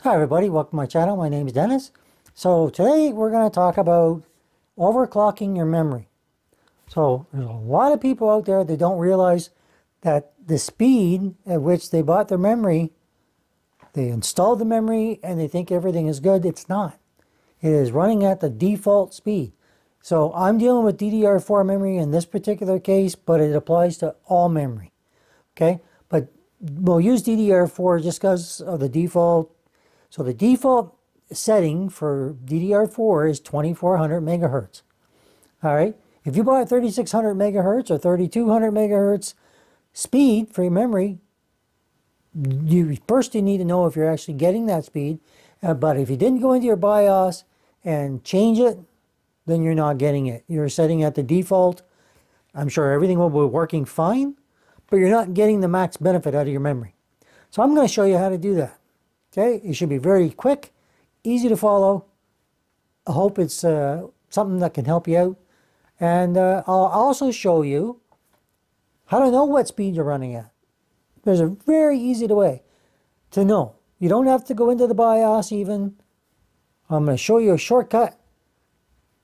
Hi everybody, welcome to my channel. My name is Dennis. So today we're going to talk about overclocking your memory. So there's a lot of people out there that don't realize that the speed at which they bought their memory, they installed the memory and they think everything is good. It's not. It is running at the default speed. So I'm dealing with DDR4 memory in this particular case, but it applies to all memory. Okay, but we'll use DDR4 just because of the default. So the default setting for DDR4 is 2400 megahertz. All right. If you bought 3600 megahertz or 3200 megahertz speed for your memory, you need to know if you're actually getting that speed. But if you didn't go into your BIOS and change it, then you're not getting it. You're setting at the default. I'm sure everything will be working fine, but you're not getting the max benefit out of your memory. So I'm going to show you how to do that. Okay, it should be very quick, easy to follow. I hope it's something that can help you out. And I'll also show you how to know what speed you're running at. There's a very easy way to know. You don't have to go into the BIOS even. I'm going to show you a shortcut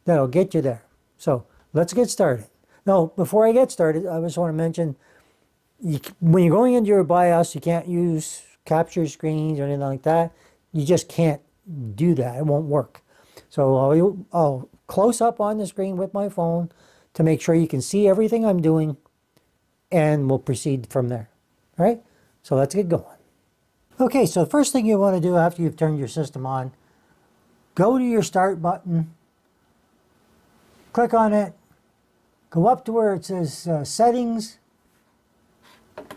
that'll get you there. So let's get started. Now, before I get started, I just want to mention, when you're going into your BIOS, you can't use capture screens or anything like that. You just can't do that. It won't work. So I'll close up on the screen with my phone to make sure you can see everything I'm doing, and we'll proceed from there. All right? So let's get going. Okay, so the first thing you want to do after you've turned your system on, go to your start button, click on it, go up to where it says settings.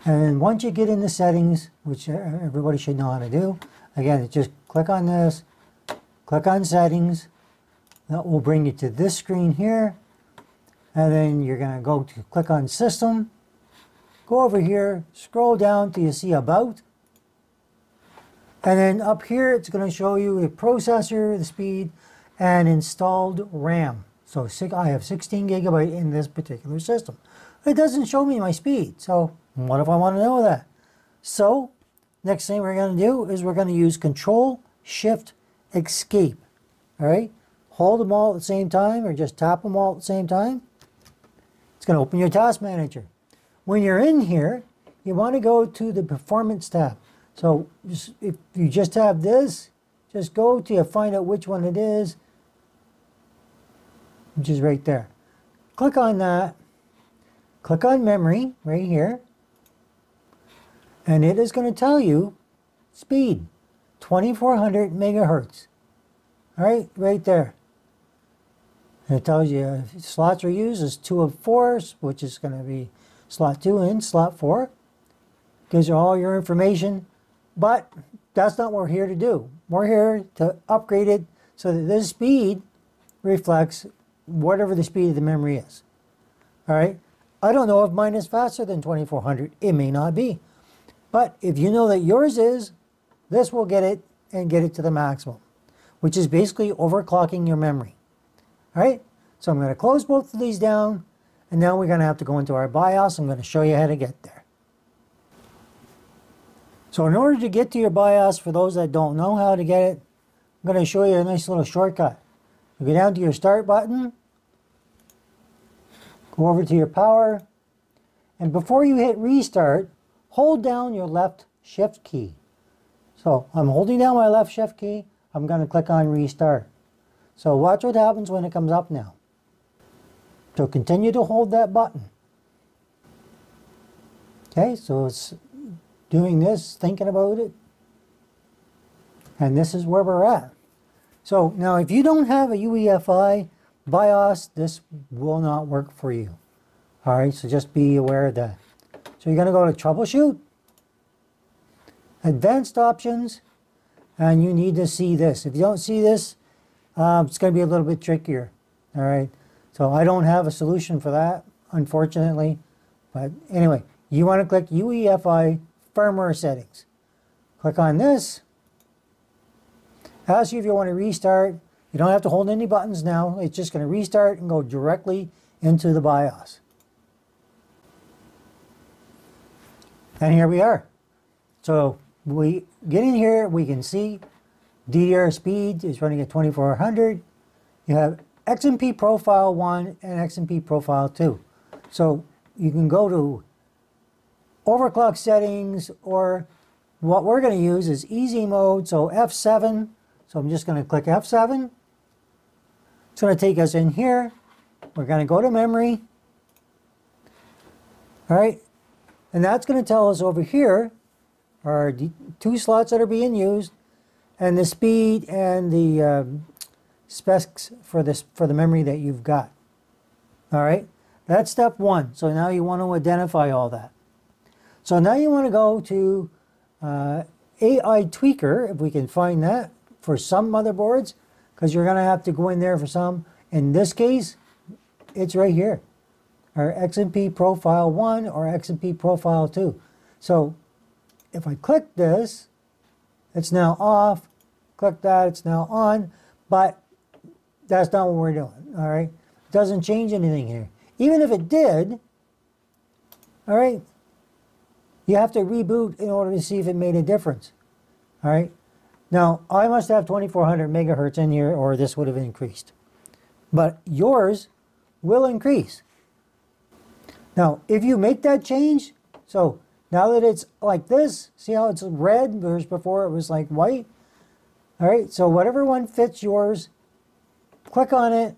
And then once you get into settings, which everybody should know how to do, again, just click on this, click on settings. That will bring you to this screen here. And then you're going to go to click on system, go over here, scroll down till you see about. And then up here, it's going to show you the processor, the speed, and installed RAM. So I have 16 gigabyte in this particular system. It doesn't show me my speed. So what if I want to know that? So next thing we're going to do is we're going to use Control Shift Escape. All right. Hold them all at the same time, or just tap them all at the same time. It's going to open your task manager. When you're in here, you want to go to the Performance tab. So if you just have this, just go to find out which one it is, which is right there. Click on that. Click on memory right here. And it is going to tell you speed, 2400 megahertz. All right there. And it tells you slots are used as 2 of 4, which is going to be slot 2 and slot 4. Gives you all your information. But that's not what we're here to do. We're here to upgrade it so that this speed reflects whatever the speed of the memory is. All right. I don't know if mine is faster than 2400. It may not be. But if you know that yours is, this will get it and get it to the maximum, which is basically overclocking your memory. All right. So I'm going to close both of these down, and now we're going to have to go into our BIOS. I'm going to show you how to get there. So in order to get to your BIOS, for those that don't know how to get it, I'm going to show you a nice little shortcut. You go down to your start button, go over to your power, and before you hit restart, hold down your left shift key. So I'm holding down my left shift key. I'm going to click on restart. So watch what happens when it comes up now. So continue to hold that button. Okay, so it's doing this, thinking about it. And this is where we're at. So now if you don't have a UEFI BIOS, this will not work for you. All right, so just be aware of that. So you're going to go to Troubleshoot, Advanced Options, and you need to see this. If you don't see this, it's going to be a little bit trickier. All right, so I don't have a solution for that, unfortunately. But anyway, you want to click UEFI Firmware Settings. Click on this. Ask you if you want to restart. You don't have to hold any buttons now. It's just going to restart and go directly into the BIOS. And here we are. So we get in here, we can see DDR speed is running at 2400. You have XMP profile 1 and XMP profile 2. So you can go to overclock settings, or what we're going to use is easy mode, so F7. So I'm just going to click F7. It's going to take us in here. We're going to go to memory. All right. And that's going to tell us over here are the 2 slots that are being used, and the speed and the specs for the memory that you've got. All right. That's step 1. So now you want to identify all that. So now you want to go to AI Tweaker, if we can find that, for some motherboards, because you're going to have to go in there for some. In this case, it's right here, or XMP Profile 1 or XMP Profile 2. So if I click this, it's now off. Click that, it's now on. But that's not what we're doing, all right? It doesn't change anything here. Even if it did, all right, you have to reboot in order to see if it made a difference, all right? Now, I must have 2400 megahertz in here, or this would have increased. But yours will increase. Now, if you make that change, so now that it's like this, see how it's red, whereas before it was like white? All right, so whatever one fits yours, click on it,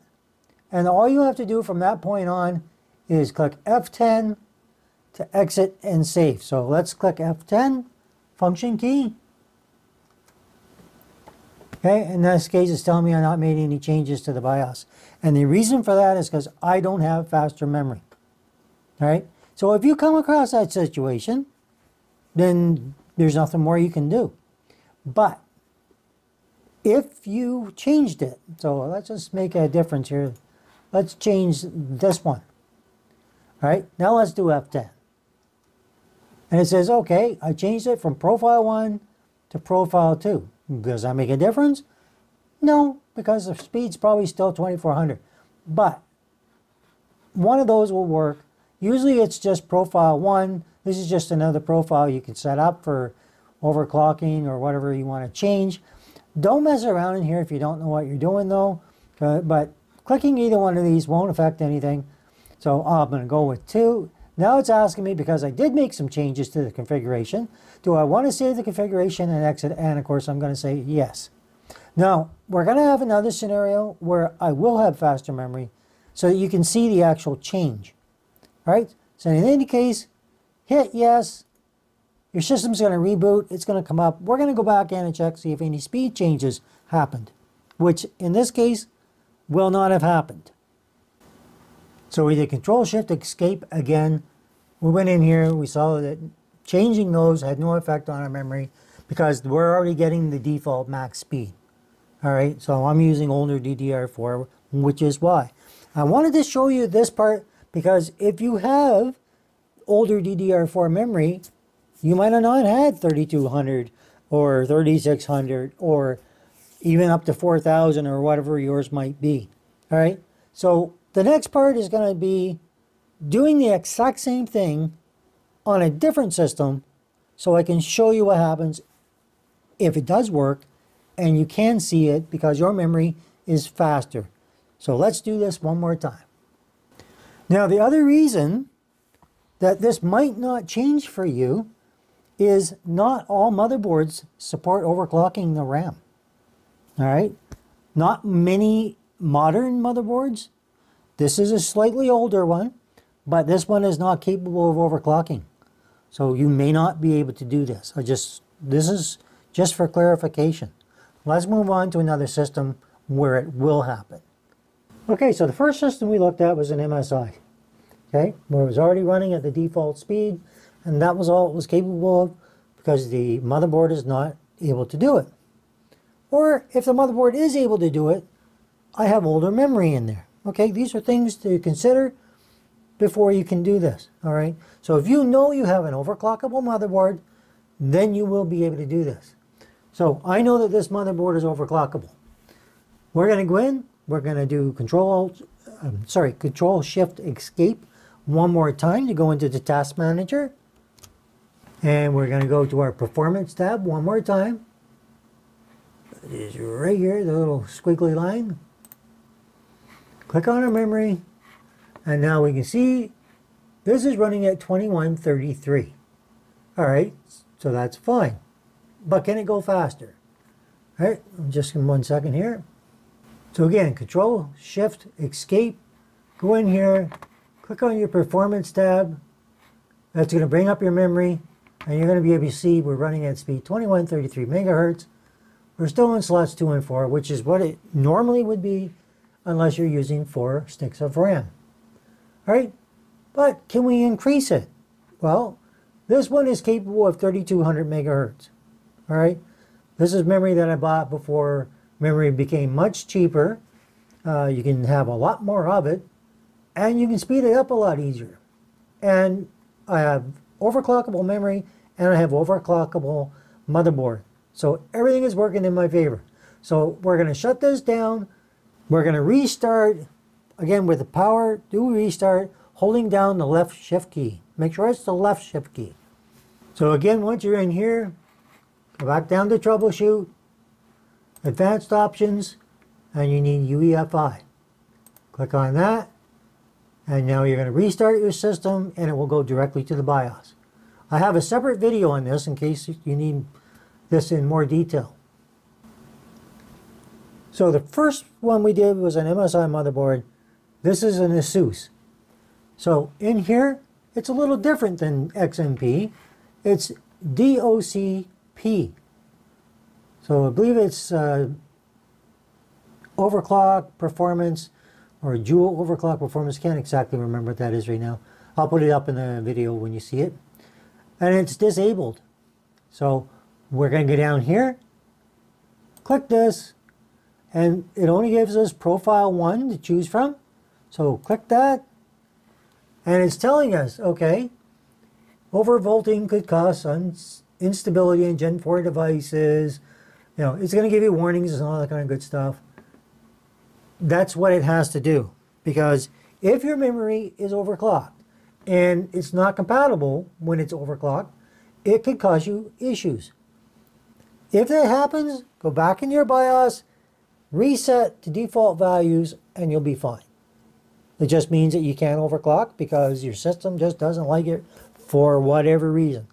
and all you have to do from that point on is click F10 to exit and save. So let's click F10, function key. Okay, in this case, it's telling me I'm not made any changes to the BIOS. And the reason for that is because I don't have faster memory. All right, so if you come across that situation, then there's nothing more you can do. But if you changed it, so let's just make a difference here. Let's change this one. All right, now let's do F10. And it says, okay, I changed it from profile 1 to profile 2. Does that make a difference? No, because the speed's probably still 2400. But one of those will work. Usually it's just profile 1. This is just another profile you can set up for overclocking or whatever you want to change. Don't mess around in here if you don't know what you're doing though. But clicking either one of these won't affect anything. So I'm going to go with 2. Now it's asking me, because I did make some changes to the configuration, do I want to save the configuration and exit? And of course I'm going to say yes. Now we're going to have another scenario where I will have faster memory so that you can see the actual change. All right, so in any case, hit yes. Your system's going to reboot. It's going to come up. We're going to go back in and check, see if any speed changes happened, which in this case will not have happened. So we did Control Shift Escape again. We went in here, we saw that changing those had no effect on our memory because we're already getting the default max speed. All right, so I'm using older DDR4, which is why. I wanted to show you this part because if you have older DDR4 memory, you might have not had 3200 or 3600 or even up to 4000 or whatever yours might be. All right, so the next part is going to be doing the exact same thing on a different system so I can show you what happens if it does work and you can see it because your memory is faster. So let's do this one more time. Now the other reason that this might not change for you is not all motherboards support overclocking the RAM. All right, not many modern motherboards. This is a slightly older one, but this one is not capable of overclocking. So you may not be able to do this. This is just for clarification. Let's move on to another system where it will happen. Okay, so the first system we looked at was an MSI. Okay, where it was already running at the default speed, and that was all it was capable of because the motherboard is not able to do it. Or if the motherboard is able to do it, I have older memory in there. Okay, these are things to consider before you can do this, all right? So if you know you have an overclockable motherboard, then you will be able to do this. So I know that this motherboard is overclockable. We're going to go in, we're going to do Control Shift Escape one more time to go into the Task Manager. And we're going to go to our Performance tab one more time. is right here, the little squiggly line. Click on our memory, and now we can see this is running at 2133. All right, so that's fine. But can it go faster? All right, just in 1 second here. So again, Control, Shift, Escape. Go in here, click on your Performance tab. That's going to bring up your memory, and you're going to be able to see we're running at speed 2133 megahertz. We're still in slots 2 and 4, which is what it normally would be unless you're using 4 sticks of RAM. All right, but can we increase it? Well, this one is capable of 3200 megahertz. All right, this is memory that I bought before memory became much cheaper. You can have a lot more of it, and you can speed it up a lot easier. And I have overclockable memory, and I have overclockable motherboard. So everything is working in my favor. So we're going to shut this down. We're going to restart, again with the power, do restart, holding down the left shift key. Make sure it's the left shift key. So again, once you're in here, go back down to troubleshoot, advanced options, and you need UEFI. Click on that, and now you're going to restart your system, and it will go directly to the BIOS. I have a separate video on this in case you need this in more detail. So the first one we did was an MSI motherboard. This is an Asus. So in here, it's a little different than XMP. It's DOCP. So I believe it's overclock performance or dual overclock performance. Can't exactly remember what that is right now. I'll put it up in the video when you see it. And it's disabled. So we're going to go down here, click this, and it only gives us profile 1 to choose from. So click that, and it's telling us, okay, overvolting could cause instability in Gen 4 devices. You know, it's going to give you warnings and all that kind of good stuff. That's what it has to do, because if your memory is overclocked and it's not compatible when it's overclocked, it could cause you issues. If that happens, go back in your BIOS, reset to default values, and you'll be fine. It just means that you can't overclock because your system just doesn't like it for whatever reason.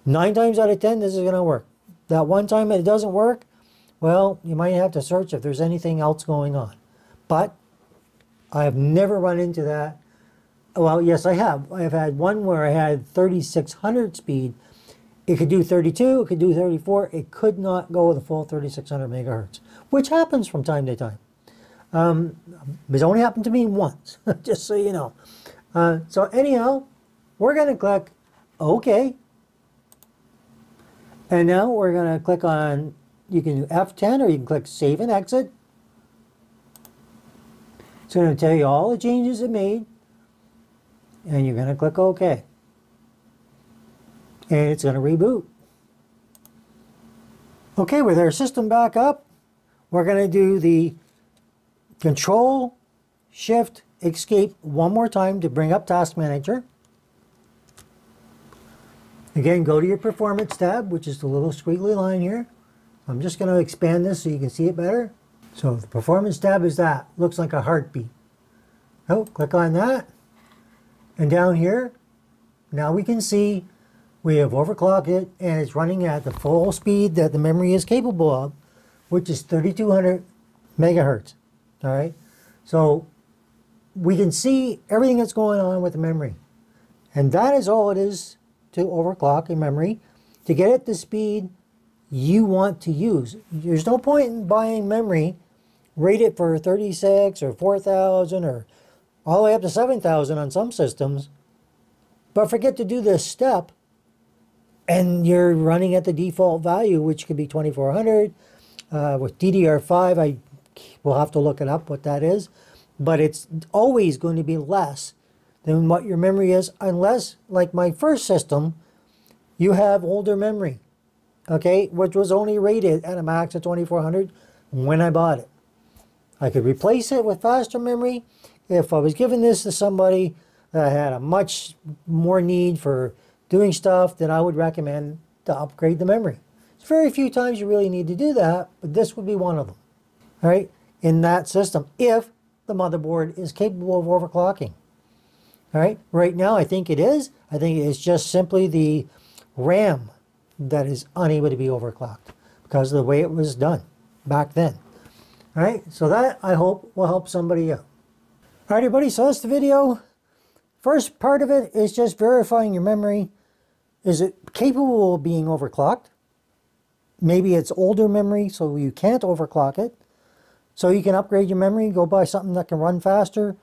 9 times out of 10, this is going to work. That one time it doesn't work, well, you might have to search if there's anything else going on. But I have never run into that. Well, yes, I have. I have had one where I had 3600 speed. It could do 32, it could do 34. It could not go the full 3600 megahertz, which happens from time to time. It's only happened to me once, just so you know. So anyhow, we're going to click OK. And now we're going to click on, you can do F10 or you can click Save and Exit. It's going to tell you all the changes it made. And you're going to click OK. And it's going to reboot. Okay, with our system back up, we're going to do the Control, Shift, Escape one more time to bring up Task Manager. Again, go to your Performance tab, which is the little squiggly line here. I'm just going to expand this so you can see it better. So the Performance tab is that. Looks like a heartbeat. Oh, click on that. And down here, now we can see we have overclocked it, and it's running at the full speed that the memory is capable of, which is 3200 megahertz. All right, so we can see everything that's going on with the memory, and that is all it is to overclock a memory to get it the speed you want to use. There's no point in buying memory rated for 36 or 4000 or all the way up to 7000 on some systems, but forget to do this step, and you're running at the default value, which could be 2400. With DDR5, I will have to look it up what that is, but it's always going to be less than what your memory is, unless, like my first system, you have older memory, okay, which was only rated at a max of 2400 when I bought it. I could replace it with faster memory. If I was giving this to somebody that had a much more need for doing stuff, then I would recommend to upgrade the memory. There's very few times you really need to do that, but this would be one of them. All right, in that system, if the motherboard is capable of overclocking. All right, right now I think it is. I think it's just simply the RAM that is unable to be overclocked because of the way it was done back then. All right, so that I hope will help somebody out. All right, everybody, so that's the video. First part of it is just verifying your memory. Is it capable of being overclocked? Maybe it's older memory, so you can't overclock it. So you can upgrade your memory, go buy something that can run faster,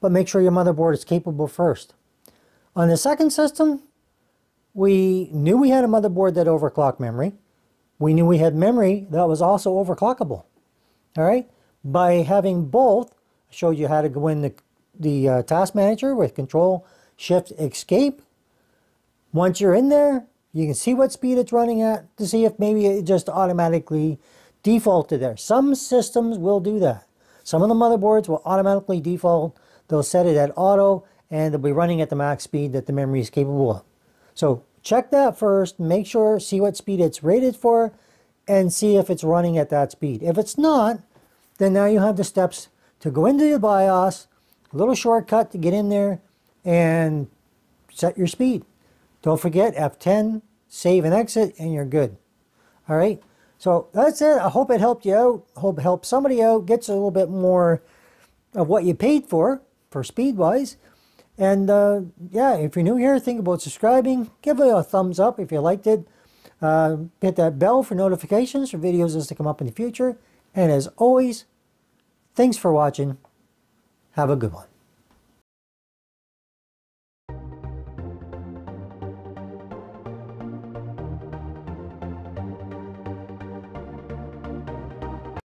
but make sure your motherboard is capable first. On the second system, we knew we had a motherboard that overclocked memory. We knew we had memory that was also overclockable. All right, by having both, I showed you how to go in the task manager with Control Shift Escape. Once you're in there, you can see what speed it's running at to see if maybe it just automatically defaulted there. Some systems will do that. Some of the motherboards will automatically default. They'll set it at auto and they'll be running at the max speed that the memory is capable of. So check that first, make sure, see what speed it's rated for, and see if it's running at that speed. If it's not, then now you have the steps to go into your BIOS, a little shortcut to get in there and set your speed. Don't forget F10, save and exit, and you're good. All right, so that's it. I hope it helped you out. I hope it helps somebody out, gets a little bit more of what you paid for speed-wise. And yeah, if you're new here, think about subscribing. Give it a thumbs up if you liked it. Hit that bell for notifications for videos as they come up in the future. And as always, thanks for watching. Have a good one.